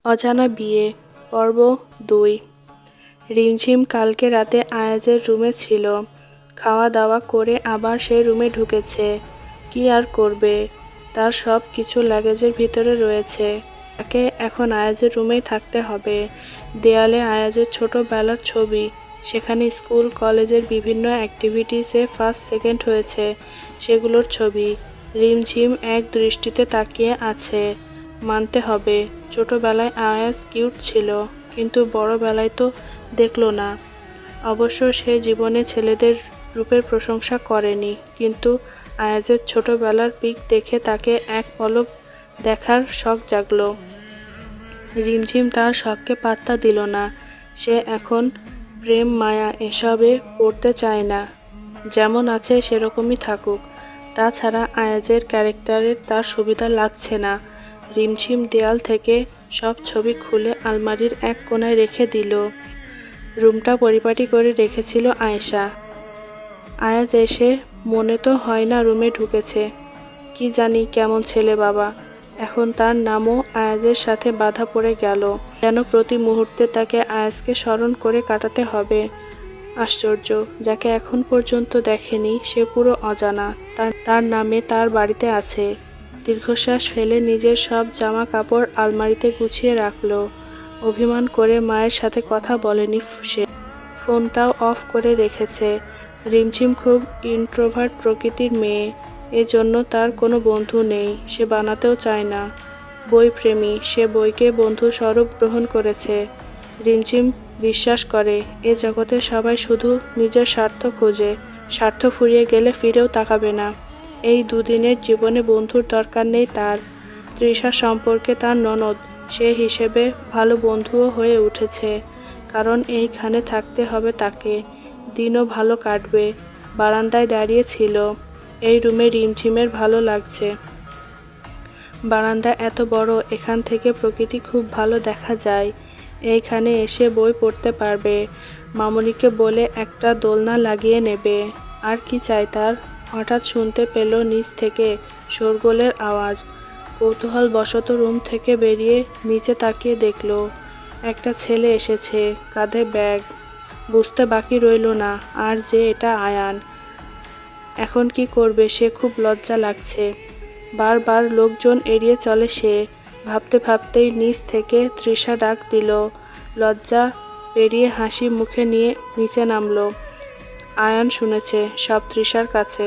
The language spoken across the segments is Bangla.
অজানা বিয়ে পর্ব ২। রিমঝিম কালকে রাতে আয়াজের রুমে ছিল। খাওয়া দাওয়া করে আবার সে রুমে ঢুকেছে। কি আর করবে, তার সব কিছু লাগেজের ভিতরে রয়েছে। তাকে এখন আয়াজের রুমেই থাকতে হবে। দেয়ালে আয়াজের ছোটবেলার ছবি, সেখানে স্কুল কলেজের বিভিন্ন অ্যাক্টিভিটিসে ফার্স্ট সেকেন্ড হয়েছে সেগুলোর ছবি। রিমঝিম এক দৃষ্টিতে তাকিয়ে আছে। মানতে হবে, ছোটবেলায় আয়াজ কিউট ছিল, কিন্তু বড়বেলায় তো দেখল না। অবশ্য সে জীবনে ছেলেদের রূপের প্রশংসা করেনি, কিন্তু আয়াজের ছোটবেলার পিক দেখে তাকে এক পলক দেখার শখ জাগল। রিমঝিম তার শখকে পাত্তা দিল না। সে এখন প্রেম মায়া এসবে পড়তে চায় না। যেমন আছে সেরকমই থাকুক। তাছাড়া আয়াজের ক্যারেক্টারের তার সুবিধা লাগছে না। রিমঝিম দেয়াল থেকে সব ছবি খুলে আলমারির এক কোণায় রেখে দিল। রুমটা পরিপাটি করে রেখেছিল আয়েশা। আয়াজ এসে মনে তো হয় না রুমে ঢুকেছে। কি জানি কেমন ছেলে বাবা। এখন তার নামও আয়াজের সাথে বাধা পড়ে গেল। যেন প্রতি মুহূর্তে তাকে আয়াজকে স্মরণ করে কাটাতে হবে। আশ্চর্য, যাকে এখন পর্যন্ত দেখেনি সে পুরো অজানা। তার নামে তার বাড়িতে আছে। দীর্ঘশ্বাস ফেলে নিজের সব জামা কাপড় আলমারিতে গুছিয়ে রাখল। অভিমান করে মায়ের সাথে কথা বলেনি সে। ফোনটাও অফ করে রেখেছে। রিমঝিম খুব ইন্ট্রোভার্ট প্রকৃতির মেয়ে, এজন্য তার কোনো বন্ধু নেই, সে বানাতেও চায় না। বইপ্রেমী, সে বইকে বন্ধু স্বরূপ গ্রহণ করেছে। রিমঝিম বিশ্বাস করে এ জগতে সবাই শুধু নিজের স্বার্থ খোঁজে, স্বার্থ ফুরিয়ে গেলে ফিরেও তাকাবে না। এই দুদিনের জীবনে বন্ধুর দরকার নেই তার। তৃষা সম্পর্কে তার ননদ, সে হিসেবে ভালো বন্ধুও হয়ে উঠেছে, কারণ এইখানে থাকতে হবে তাকে। দিনও ভালো কাটবে। বারান্দায় দাঁড়িয়ে ছিল। এই রুমে রিমঝিমের ভালো লাগছে। বারান্দা এত বড়, এখান থেকে প্রকৃতি খুব ভালো দেখা যায়। এইখানে এসে বই পড়তে পারবে। মামুনিকে বলে একটা দোলনা লাগিয়ে নেবে। আর কি চাই তার। হঠাৎ শুনতে পেল নিচ থেকে শোরগোলের আওয়াজ। কৌতূহলবশত রুম থেকে বেরিয়ে নিচে তাকিয়ে দেখল একটা ছেলে এসেছে, কাঁধে ব্যাগ। বুঝতে বাকি রইল না আর যে এটা আয়ান। এখন কি করবে সে, খুব লজ্জা লাগছে। বারবার লোকজন এড়িয়ে চলে সে। ভাবতে ভাবতেই নিচ থেকে তৃষা ডাক দিল। লজ্জা পেরিয়ে হাসি মুখে নিয়ে নিচে নামল। আয়ান শুনেছে সব তৃষার কাছে।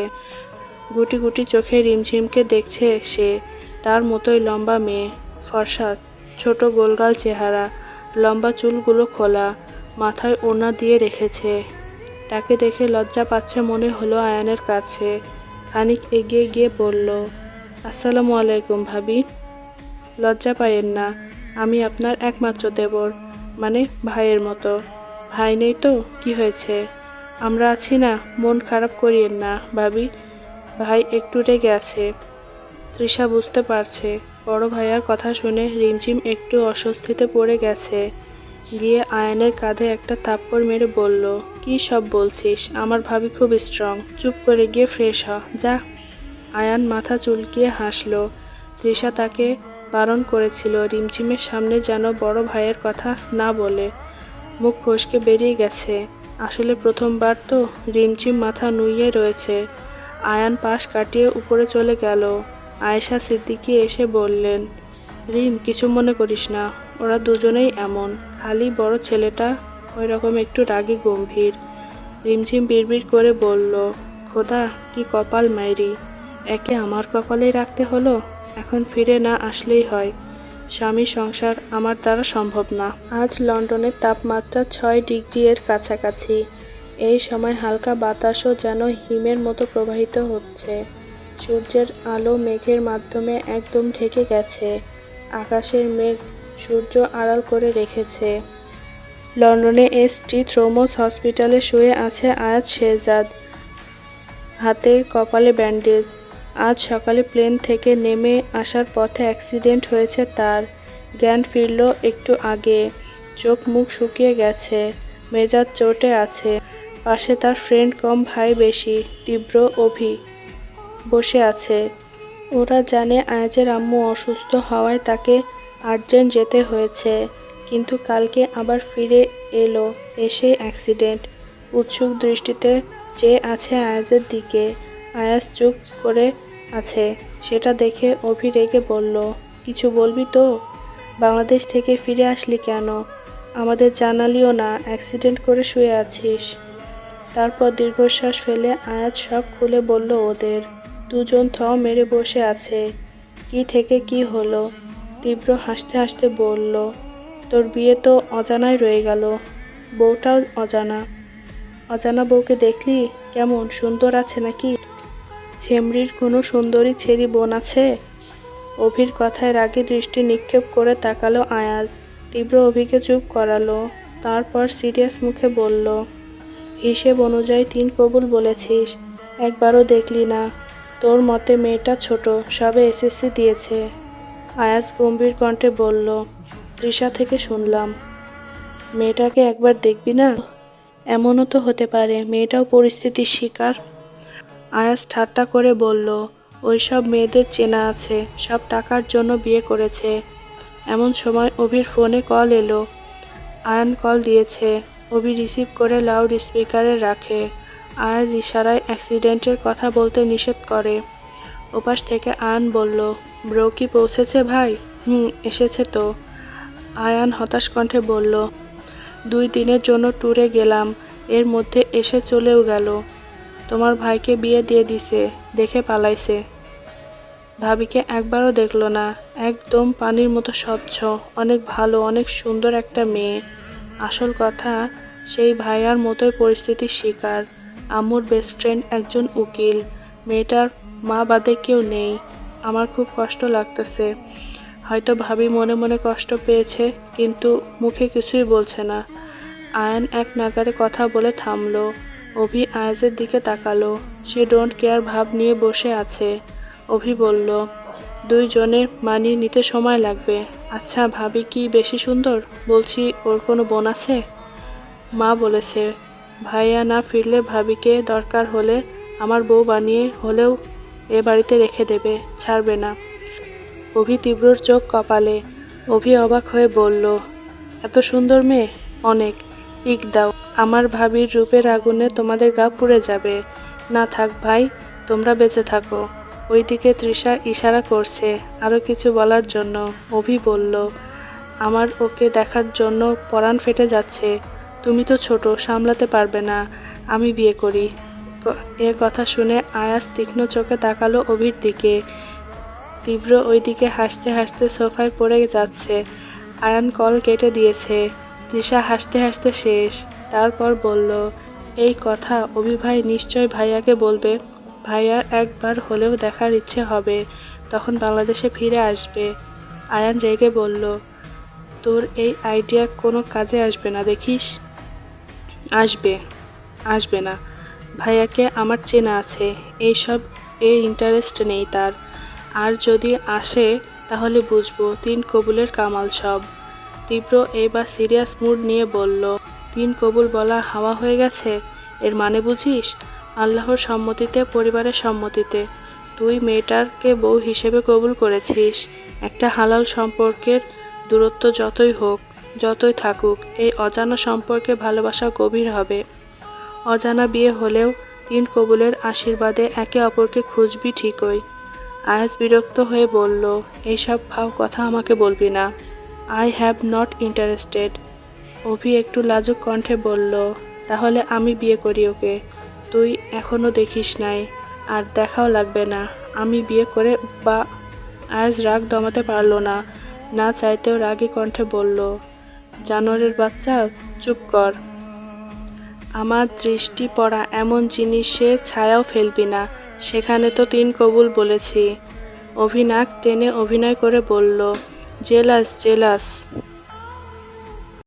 গুটি গুটি চোখে রিমঝিমকে দেখছে সে। তার মতোই লম্বা মেয়ে, ফর্সা, ছোট গোলগাল চেহারা, লম্বা চুলগুলো খোলা, মাথায় ওড়না দিয়ে রেখেছে। তাকে দেখে লজ্জা পাচ্ছে মনে হলো আয়ানের কাছে। খানিক এগিয়ে গিয়ে বলল, আসসালামু আলাইকুম ভাবি। লজ্জা পাইয়েন না, আমি আপনার একমাত্র দেবর, মানে ভাইয়ের মতো। ভাই নেই তো কি হয়েছে, আমরা আছি না, মন খারাপ করিয়েন না ভাবি। ভাই একটু রেগে আছে। তৃষা বুঝতে পারছে বড় ভাইয়ার কথা শুনে রিমঝিম একটু অস্বস্তিতে পড়ে গেছে। গিয়ে আয়ানের কাঁধে একটা থাপ্পড় মেরে বলল, কি সব বলছিস, আমার ভাবি খুব স্ট্রং, চুপ করে গিয়ে ফ্রেশ হ যা। আয়ান মাথা চুলকিয়ে হাসল। তৃষা তাকে বারণ করেছিল রিমঝিমের সামনে যেন বড় ভাইয়ের কথা না বলে। মুখ ফসকে বেরিয়ে গেছে। আসলে প্রথমবার তো, রিমঝিম মাথা নুইয়ে রয়েছে। আয়ান পাশ কাটিয়ে উপরে চলে গেল। আয়েশা সিদ্দিকী এসে বললেন, রিম কিছু মনে করিস না, ওরা দুজনেই এমন, খালি বড় ছেলেটা ওই রকম একটু রাগী গম্ভীর। রিমঝিম বিড়বিড় করে বলল, খোদা কি কপাল মাইরি, একে আমার কপালেই রাখতে হলো। এখন ফিরে না আসলেই হয়। স্বামী সংসার আমার দ্বারা সম্ভব না। আজ লন্ডনের তাপমাত্রা 6 ডিগ্রি এর কাছাকাছি। এই সময় হালকা বাতাসও যেন হিমের মতো প্রবাহিত হচ্ছে। সূর্যের আলো মেঘের মাধ্যমে একদম ঢেকে গেছে। আকাশের মেঘ সূর্য আড়াল করে রেখেছে। লন্ডনে এসটি থ্রোমস হসপিটালে শুয়ে আছে আয়াজ শেহজাদ, হাতে কপালে ব্যান্ডেজ। আজ সকালে প্লেন থেকে নেমে আসার পথে অ্যাক্সিডেন্ট হয়েছে তার। জ্ঞান ফিরল একটু আগে। চোখ মুখ শুকিয়ে গেছে, মেজাজ চোটে আছে। পাশে তার ফ্রেন্ড কম ভাই বেশি, তীব্র অভি বসে আছে। ওরা জানে আয়াজের আম্মু অসুস্থ হওয়ায় তাকে আর্জেন্ট যেতে হয়েছে, কিন্তু কালকে আবার ফিরে এলো, এসে অ্যাক্সিডেন্ট। উৎসুক দৃষ্টিতে চেয়ে আছে আয়াজের দিকে। আয়াজ চুপ করে আছে। সেটা দেখে অভি রেগে বলল, কিছু বলবি তো? বাংলাদেশ থেকে ফিরে আসলি কেন? আমাদের জানালিও না, অ্যাক্সিডেন্ট করে শুয়ে আছিস। তারপর দীর্ঘশ্বাস ফেলে আয়াজ সব খুলে বলল ওদের। দুজন থ মেরে বসে আছে। কি থেকে কি হলো? তীব্র হাসতে হাসতে বলল, তোর বিয়ে তো অজানাই রয়ে গেল, বউটাও অজানা। অজানা বউকে দেখলি? কেমন সুন্দর আছে নাকি? ছেমরির কোনো সুন্দরী ছেড়ি বোন আছে? অভির কথায় রাগে দৃষ্টি নিক্ষেপ করে তাকালো আয়াজ। তীব্র অভিকে চুপ করালো। তারপর সিরিয়াস মুখে বলল, হিসেব অনুযায়ী 3 কবুল বলেছিস, একবারও দেখলি না। তোর মতে মেয়েটা ছোট, সবে এসএসসি দিয়েছে। আয়াজ গম্ভীর কণ্ঠে বলল, তৃষা থেকে শুনলাম। মেয়েটাকে একবার দেখবি না? এমনও তো হতে পারে মেয়েটাও পরিস্থিতির শিকার। আয়াজ ঠাট্টা করে বলল, ওইসব মেয়েদের চেনা আছে, সব টাকার জন্য বিয়ে করেছে। এমন সময় অভির ফোনে কল এলো। আয়ান কল দিয়েছে। অভি রিসিভ করে লাউড স্পিকারে রাখে। আয়াজ ইশারায় অ্যাক্সিডেন্টের কথা বলতে নিষেধ করে। ওপাশ থেকে আয়ান বলল, ব্রো কি পৌঁছেছে ভাই? এসেছে তো। আয়ান হতাশ কণ্ঠে বলল, 2 দিনের জন্য ট্যুরে গেলাম, এর মধ্যে এসে চলেও গেল। তোমার ভাইকে বিয়ে দিয়ে দিছে, দেখে পালাইছে। ভাবিকে একবারও দেখলো না। একদম পানির মতো স্বচ্ছ, অনেক ভালো, অনেক সুন্দর একটা মেয়ে। আসল কথা, সেই ভাইয়ার মতোই পরিস্থিতির শিকার। আম্মুর বেস্ট ফ্রেন্ড একজন উকিল। মেয়েটার মা বাদে কেউ নেই। আমার খুব কষ্ট লাগতেছে। হয়তো ভাবি মনে মনে কষ্ট পেয়েছে, কিন্তু মুখে কিছুই বলছে না। আয়ান এক নাগাড়ে কথা বলে থামলো। অভি আয়াজের দিকে তাকালো। সে ডোন্ট কেয়ার ভাব নিয়ে বসে আছে। অভি বলল, 2 জনে মানিয়ে নিতে সময় লাগবে। আচ্ছা, ভাবি কি বেশি সুন্দর? বলছি, ওর কোনো বোন আছে? মা বলেছে, ভাইয়া না ফিরলে ভাবিকে দরকার হলে আমার বউ বানিয়ে হলেও এ বাড়িতে রেখে দেবে, ছাড়বে না। অভি তীব্রর চোখ কপালে। অভি অবাক হয়ে বলল, এত সুন্দর মেয়ে? অনেক। টিক দাও, আমার ভাবির রূপের আগুনে তোমাদের গা পুড়ে যাবে। না থাক ভাই, তোমরা বেঁচে থাকো। ওইদিকে তৃষা ইশারা করছে আরও কিছু বলার জন্য। অভি বলল, আমার ওকে দেখার জন্য পরাণ ফেটে যাচ্ছে। তুমি তো ছোট, সামলাতে পারবে না, আমি বিয়ে করি। এ কথা শুনে আয়াজ তীক্ষ্ণ চোখে তাকালো অভির দিকে। তীব্র ওইদিকে হাসতে হাসতে সোফায় পড়ে যাচ্ছে। আয়ান কল কেটে দিয়েছে। তৃষা হাসতে হাসতে শেষ। তারপর বলল, এই কথা অভি ভাই নিশ্চয় ভাইয়াকে বলবে। ভাইয়ার একবার হলেও দেখার ইচ্ছে হবে, তখন বাংলাদেশে ফিরে আসবে। আয়ান রেগে বলল, তোর এই আইডিয়া কোনো কাজে আসবে না দেখিস। আসবে না। ভাইয়াকে আমার চেনা আছে, এইসব ইন্টারেস্ট নেই তার। আর যদি আসে তাহলে বুঝবো 3 কবুলের কামাল সব। তীব্র এইবার সিরিয়াস মুড নিয়ে বলল, 3 কবুল বলা হাওয়া হয়ে গেছে? এর মানে বুঝিস? আল্লাহর সম্মতিতে, পরিবারের সম্মতিতে তুই মেয়েটাকে বউ হিসেবে কবুল করেছিস। একটা হালাল সম্পর্কের দূরত্ব যতই হোক, যতই থাকুক, এই অজানা সম্পর্কে ভালোবাসা গভীর হবে। অজানা বিয়ে হলেও 3 কবুলের আশীর্বাদে একে অপরকে খুঁজবি ঠিকই। আয়াজ বিরক্ত হয়ে বলল, এইসব ফাও কথা আমাকে বলবি না। I have not interested. Abhi একটু লাজুক কণ্ঠে বলল, তাহলে আমি বিয়ে করি ওকে। তুই এখনও দেখিস নাই, আর দেখাও লাগবে না। আমি বিয়ে করে বা। আয়াজ রাগ দমাতে পারল না, না চাইতেও রাগী কণ্ঠে বলল, জানোয়ারের বাচ্চা, চুপ কর। আমার দৃষ্টি পড়া এমন জিনিসে ছায়াও ফেলবি না। সেখানে তো 3 কবুল বলেছি। অভি নাক টেনে অভিনয় করে বলল, জেলাস।